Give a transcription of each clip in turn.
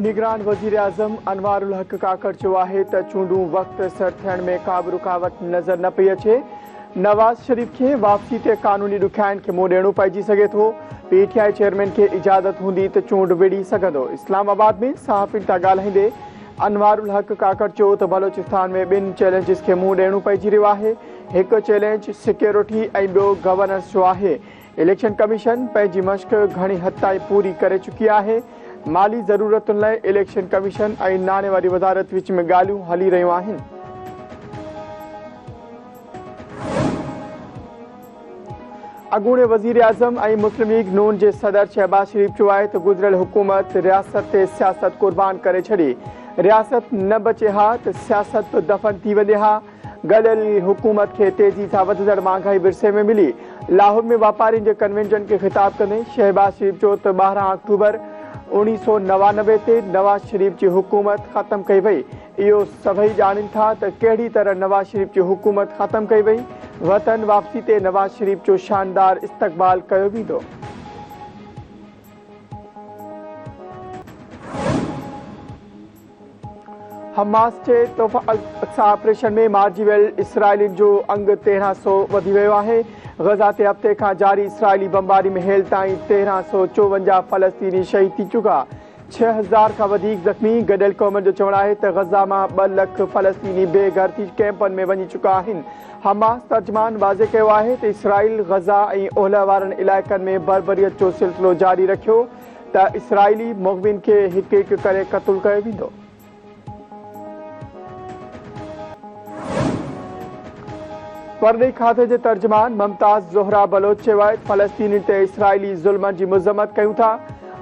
निगरान वज़ीर आज़म अनवारुल हक काकड़ चयो आहे त चूंडूं वक़्त सर थियण में का बि रुकावट नज़र न पई अचे। नवाज़ शरीफ़ खे वापसी ते क़ानूनी ॾुखियाइनि खे मुंहुं ॾियणो पइजी सघे थो। पीटीआई चेयरमैन खे इजाज़त हूंदी त चूंड विढ़ी सघंदो। इस्लामाबाद में सहाफ़ियुनि सां ॻाल्हाईंदे अनवारुल हक काकड़ चयो त बलोचिस्तान में ॿिनि चैलेंजिस खे मुंहुं ॾियणो पइजी रहियो आहे। हिकु चैलेंज सिक्योरिटी ऐं ॿियो गवर्नेंस जो आहे। इलेक्शन कमीशन पंहिंजी मश्क घणी हद ताईं पूरी करे चुकी आहे। माली ज़रूरतुनि लाइ इलेक्शन कमीशन ऐं नाणे वारी वज़ारत विच में ॻाल्हियूं हली रहियूं आहिनि। अॻूणे वज़ीर आज़म ऐं मुस्लिम लीग नून जे सदर शहबाज शरीफ़ चयो आहे त गुज़िरियल हुकूमत रियासत ते सियासत कुर्बान करे छॾी। रियासत न बचे हा त सियासत बि दफ़न थी वञे हा। गॾियल हुकूमत खे तेज़ी सां वधंदड़ महांगाई विरसे में मिली। लाहौर में वापारियुनि जे कन्वेंशन खे ख़िताब कंदे शहबाज शरीफ़ चयो त 12 अक्टूबर 1999 ते नवाज़ शरीफ़ जी हुकूमत ख़त्म कई वई। इहो सभई ॼाणनि था त कहिड़ी तरह नवाज़ शरीफ़ जी हुकूमत ख़त्म कई वई। वतन वापसी ते नवाज़ शरीफ़ जो शानदार इस्तक़बाल कयो वेंदो। हमास जे तोहफ़ा अक्सा ऑपरेशन में मारिजी वियल इसराइलियुनि जो अंग 1300 वधी वियो आहे। गज़ा ते हफ़्ते खां जारी इसराइली बमबारी में हेल ताईं 1354 फ़लस्तीनी शहीद थी चुका। 6000 खां वधीक ज़ख़्मी। गॾियल क़ौमुनि जो चवणु आहे त गज़ा मां 2 लख फ़लस्तीनी बेघर थी कैंपनि में वञी चुका आहिनि। हमास तर्जमान वाज़े कयो आहे त इसराइल गज़ा ऐं ओलह वारनि इलाइक़नि में बर्बरियत जो सिलसिलो जारी रखियो त इसराइली मुग़विन खे हिकु हिकु करे क़त्ल कयो वेंदो। परॾेही खाते जे तर्जमान मुमताज़ ज़ोहरा बलोच चयो आहे फ़लस्तीनी ते इसराइली ज़ुल्मनि जी मज़म्मत कयूं था।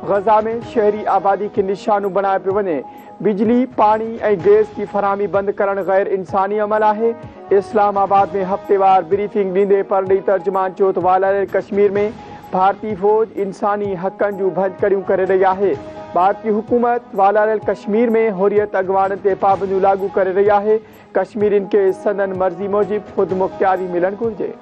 गज़ा में शहरी आबादी खे निशानो बणायो पियो वञे। बिजली पाणी ऐं गैस की फरहमी बंदि करणु गैर इंसानी अमल आहे। इस्लामाबाद में हफ़्तेवार ब्रीफिंग ॾींदे परॾेही तर्जमान चयो त वालायल कश्मीर में भारतीय फ़ौज इंसानी हक़नि जूं भञकड़ियूं करे रही आहे। भारतीय हुकूमत वालायल कश्मीर में हुरियत अॻवाननि ते पाबंदियूं लागू करे रही आहे। कश्मीरियुनि खे संदन मर्ज़ी मूजिबि ख़ुदि मुख़्तियारी मिलणु घुरिजे।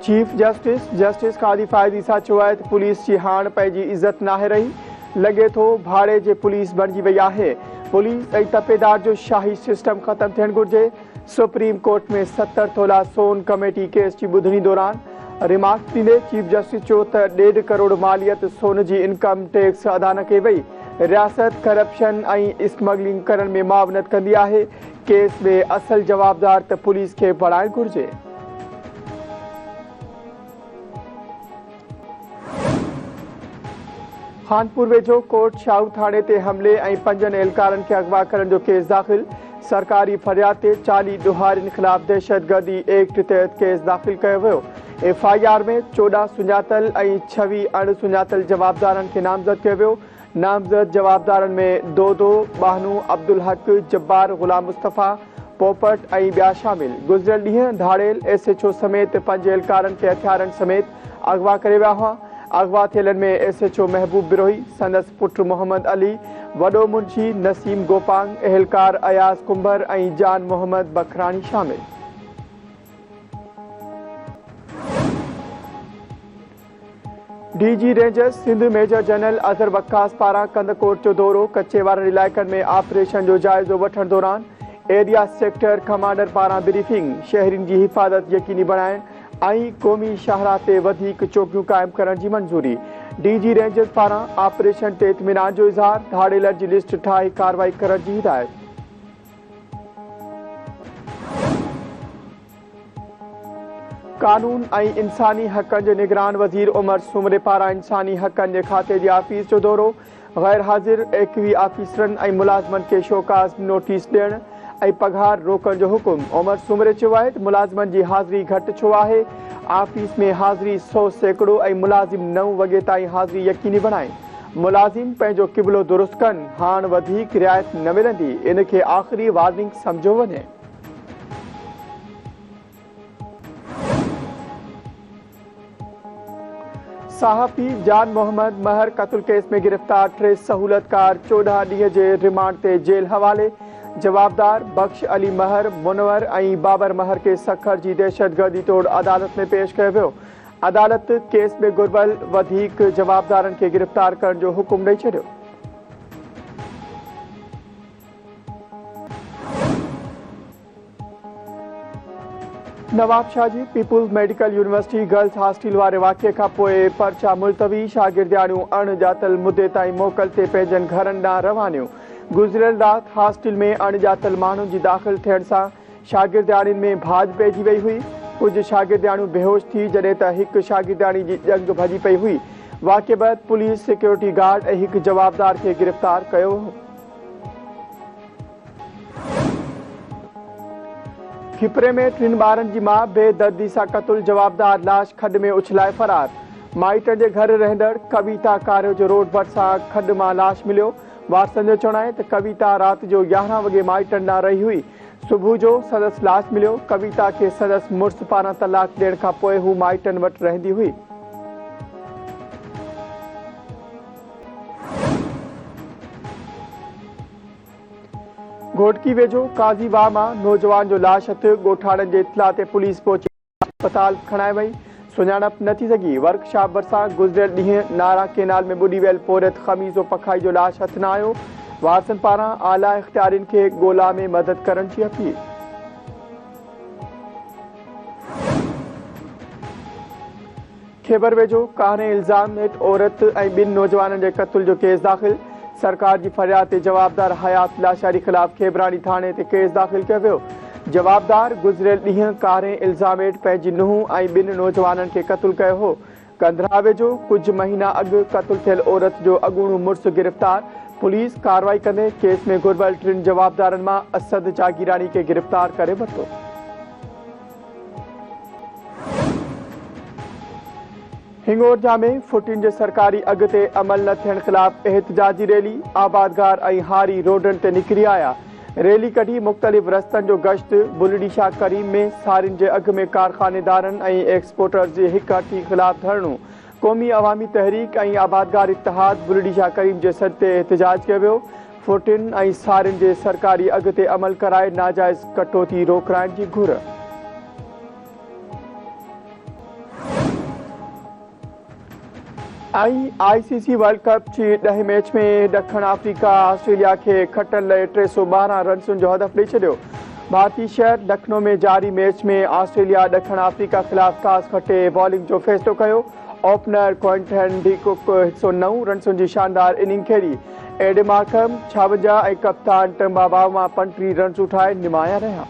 चीफ जस्टिस क़ादी फ़ाइज़ ईसा चयो आहे त पुलिस जी हाणे पंहिंजी इज़त नाहे रही। लॻे थो भाड़े जे पुलिस बणिजी वई आहे। पुलिस ऐं तपेदार जो शाही सिस्टम ख़त्म थियणु घुरिजे। सुप्रीम कोर्ट में 70 तोला सोन कमेटी केस जी ॿुधणी दौरान रिमार्क ॾींदे चीफ जस्टिस चयो त 1.5 करोड़ मालियत सोन जी इनकम टैक्स अदा न कई वई। रियासत करप्शन ऐं स्मगलिंग करण में मुआवनत कंदी आहे। केस में असल जवाबदार त पुलिस खे बणाइणु घुरिजे। खानपुर वेझो कोट शाहू थाणे ते हमले ऐं 5 एहलकारनि खे अगवा करण जो केस दाख़िल। सरकारी फरियाद ते 40 ॾोहारियुनि ख़िलाफ़ दहशतगर्दी एक्ट तहत केस दाख़िल कयो वियो। FIR में 14 सुञातल ऐं 26 अणसुञातल जवाबदारनि खे नामज़द कयो वियो। नामज़द जवाबदारनि में दोदो बाहनू अब्दुल हक जब्बार गुलाम मुस्तफ़ा पोपट ऐं ॿिया शामिल। गुज़िरियल ॾींहुं धाड़ेल SHO समेत 5 एहलकारनि खे हथियारनि समेत अगवा करे विया हुआ। अगवा थियलनि में SHO महबूब बिरोही, संदसि पुटु मोहम्मद अली, वॾो मुंशी नसीम गोपांग, एहलकार अयाज़ कुंभर ऐं जान मोहम्मद बखराणी शामिल। DG rangers Sindh major general Azhar Waqqas पारां कंदकोट जो दौरो। कचे वारनि इलाइक़नि में ऑपरेशन जो जाइज़ो वठण दौरान एरिया सेक्टर कमांडर पारां ब्रीफिंग। शहरियुनि जी हिफ़ाज़त यकीनी बणाइण ऐं क़ौमी शाहरा ते वधीक चौकियूं क़ाइमु करण जी मंज़ूरी। DG रेंजर्स पारां ऑपरेशन ते इत्मीनान जो इज़हार। धाड़ेलनि जी लिस्ट ठाहे कार्रवाई करण जी हिदायत। कानून ऐं इंसानी हक़नि जे निगरान वज़ीर उमर सुमरे पारां इंसानी हक़नि जे खाते जी आफ़ीस जो दौरो। गैर हाज़िर 21 आफ़ीसरनि ऐं मुलाज़िमनि खे शोकाज़ नोटिस ॾियण ऐं पघार रोकण जो हुकुम। उमर सुमरे चयो आहे त मुलाज़िमनि जी हाज़िरी घटि छो आहे। आफ़ीस में हाज़िरी 100% ऐं मुलाज़िम 9 वॻे ताईं हाज़िरी यकीनी बणाइनि। मुलाज़िम पंहिंजो क़िबिलो दुरुस्त कनि। हाणे वधीक रिआयत न मिलंदी, इन खे आख़िरी वार्निंग सम्झो वञे। सहाफ़ी जान मोहम्मद महर क़त्ल केस में गिरफ़्तार 3 सहूलतकार 14 ॾींहं जे रिमांड ते जेल हवाले। जवाबदार बख्श अली महर, मुनवर ऐं बाबर महर खे सखर जी दहशतगर्दी तोड़ अदालत में पेश कयो वियो। अदालत केस में घुर्बल वधीक जवाबदारनि खे गिरफ़्तार करण जो हुकुम ॾेई छॾियो। नवाबशाह जी peoples medical university girls hostel वारे वाक़िए खां पोइ पर्चा मुलतवी, शागिर्दियाणियूं अणॼातल मुदे ताईं मोकल ते पंहिंजनि घरनि ॾांहुं रवानियूं। गुज़िरियल राति हॉस्टल में अणॼातल माण्हुनि जी दाख़िल थियण सां शागिर्दियाणियुनि में भाॼ पइजी वई हुई। कुझु शागिर्दियाणियूं बेहोश थी जॾहिं त हिकु शागिर्दियाणी जी ॼंग भॼी पई हुई। वाक़िए बैदि पुलिस सिक्योरिटी गार्ड ऐं हिकु जवाबदार खे गिरफ़्तार कयो हो। खिपरे में 3 ॿारनि जी माउ बेदर्दी सां क़तल, जवाबदार लाश खॾ में उछलाए फरार। माइटनि जे घर रहंदड़ कविता कार्यो जो रोड भरिसां खॾ मां लाश मिलियो। वारसनि जो चवणु आहे त कविता राति जो 11 वॻे माइटनि ॾांहुं रही हुई। सुबुह जो संदसि लाश मिलियो। कविता खे संदसि मुड़ुस पारां तलाक ॾियण खां पोइ हू माइटनि वटि रहंदी हुई। घोटकी वेझो काज़ीवाह मां नौजवान जो लाश हथ, ॻोठाणनि जे इत्तला ते पुलिस पहुची अस्पताल खणाए वई। सुञाणप न थी सघी। वर्कशॉप भरिसां गुज़िरियल ॾींहुं नारा केनाल में ॿुॾी वियल पोरियत ख़मीज़ो पखाई जो लाश हथ न आयो। वारसनि पारां आला इख़्तियारियुनि खे ॻोल्हा में मदद करण जी अपील। खैबर वेझो कान्हे इल्ज़ाम हेठि औरत ऐं 2 नौजवाननि जे क़त्ल जो केस दाख़िल। सरकार जी फरियाद ते जवाबदार हयात लाशारी ख़िलाफ़ खेबरानी थाणे ते केस दाख़िल कयो वियो। जवाबदार गुज़िरियल ॾींहुं कान्हे इल्ज़ाम हेठि पंहिंजी नुंहुं ऐं 2 नौजवाननि खे क़त्ल कयो हो। कंधरा वेझो कुझु महीना अॻु क़त्ल थियल औरत जो अॻूणो मुड़ुसु गिरफ़्तार। पुलिस कार्रवाई कंदे केस में घुर्बल 3 जवाबदारनि मां असद जागीरानी खे गिरफ़्तार करे वरितो। हिंगोरजा में फुटिन जे सरकारी अघ ते अमल न थियण ख़िलाफ़ एहतजाजी रैली। आबादगार ऐं हारी रोडनि ते निकिरी आया। रैली कढी मुख़्तलिफ़ रस्तनि जो गश्त। बुलड़ी शाह करीम में सारियुनि जे अघ में कारखानेदारनि ऐं एक्सपोर्टर्स जे हिकहठी ख़िलाफ़ धरणो। क़ौमी अवामी तहरीक ऐं आबादगार इत्तिहाद बुलड़ी शाह करीम जे सॾ ते एहतजाज कयो वियो। फुटिन ऐं सारियुनि जे सरकारी अघ ते अमल कराए नाजाइज़ कटौती रोकराइण जी घुर। ICC वर्ल्ड कप जी 10 मैच में ॾखण अफ्रीका ऑस्ट्रेलिया खे खटण लाइ 312 रन्सुनि जो हदफ़ ॾेई छॾियो। भारतीय शहर लखनऊ में जारी मैच में ऑस्ट्रेलिया ॾखण अफ्रीका ख़िलाफ़ टॉस खटे बॉलिंग जो फ़ैसिलो कयो। ओपनर क्विंटन डी कुक 109 रन्सुनि जी शानदार इनिंग खेॾी। एडे मार्कम 56 ऐं कप्तान टिम्बा बावमा 35 रन्स उठाए निमाया रहिया।